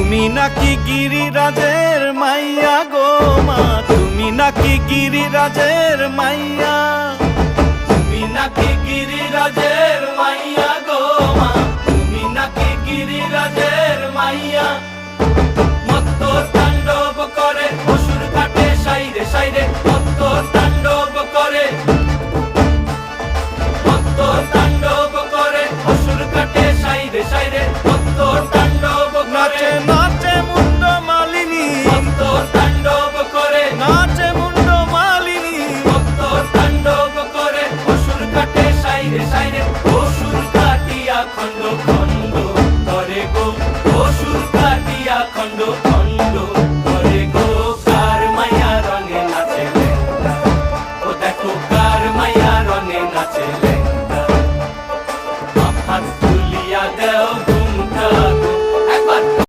তুমি নাকি গিরিরাজের মাইয়া গো মা, তুমি নাকি গিরিরাজের মাইয়া, তুমি নাকি গিরিরাজের মাইয়া গো মা, তুমি নাকি গিরিরাজের মাইয়া। মত্ত তাণ্ডব করে অসুর ঘাটে সাইরে সাইরে